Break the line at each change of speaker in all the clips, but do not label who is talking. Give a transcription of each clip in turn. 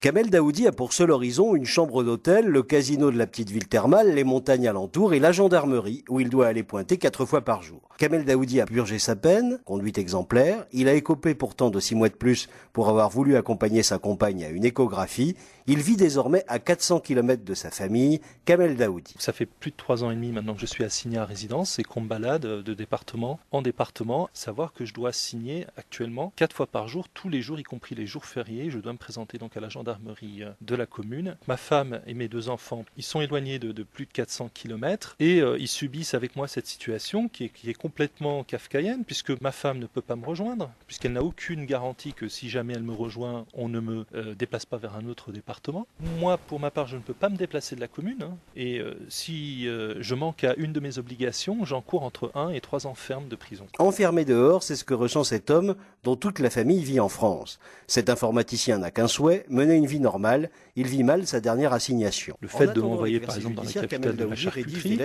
Kamel Daoudi a pour seul horizon une chambre d'hôtel, le casino de la petite ville thermale, les montagnes alentours et la gendarmerie où il doit aller pointer 4 fois par jour. Kamel Daoudi a purgé sa peine, conduite exemplaire. Il a écopé pourtant de 6 mois de plus pour avoir voulu accompagner sa compagne à une échographie. Il vit désormais à 400 km de sa famille. Kamel Daoudi.
Ça fait plus de 3 ans et demi maintenant que je suis assigné à résidence et qu'on me balade de département en département. Savoir que je dois signer actuellement 4 fois par jour, tous les jours, y compris les jours fériés. Je dois me présenter donc à la gendarmerie de la commune. Ma femme et mes 2 enfants, ils sont éloignés de plus de 400 km et ils subissent avec moi cette situation qui est complètement kafkaïenne puisque ma femme ne peut pas me rejoindre, puisqu'elle n'a aucune garantie que si jamais elle me rejoint, on ne me déplace pas vers un autre département. Moi, pour ma part, je ne peux pas me déplacer de la commune et si je manque à une de mes obligations, j'encours entre 1 et 3 ans ferme de prison.
Enfermé dehors, c'est ce que ressent cet homme dont toute la famille vit en France. Cet informaticien n'a qu'un souhait, mener une vie normale. Il vit mal sa dernière assignation.
Le fait de m'envoyer par exemple dans la capitale de la charcuterie,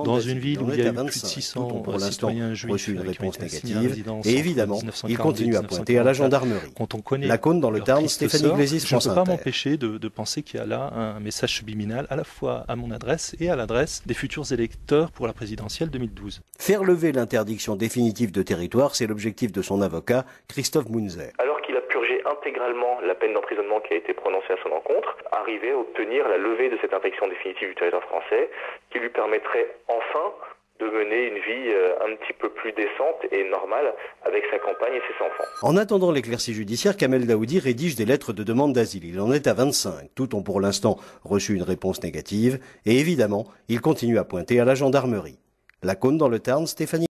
dans une ville où il y a eu plus de 600 citoyens juifs
reçu une
qui ont
réponse
été assignés à
négative.
résidence
Et évidemment, il continue à pointer à la gendarmerie.
Quand on connaît
La Cône dans le
leur
Tarn,
triste
Stéphanie
sort,
Glésis,
je ne
France
peux pas
Inter.
m'empêcher de penser qu'il y a là un message subliminal à la fois à mon adresse et à l'adresse des futurs électeurs pour la présidentielle 2012.
Faire lever l'interdiction définitive de territoire, c'est l'objectif de son avocat, Christophe Munzer.
Alors qu'il a purgé intégralement la peine d'emprisonnement qui a été prononcée à son encontre, arriver à obtenir la levée de cette interdiction définitive du territoire français qui lui permettrait enfin de mener une vie un petit peu plus décente et normale avec sa compagne et ses enfants.
En attendant l'éclaircie judiciaire, Kamel Daoudi rédige des lettres de demande d'asile. Il en est à 25. Toutes ont pour l'instant reçu une réponse négative. Et évidemment, il continue à pointer à la gendarmerie. La Cône dans le Tarn, Stéphanie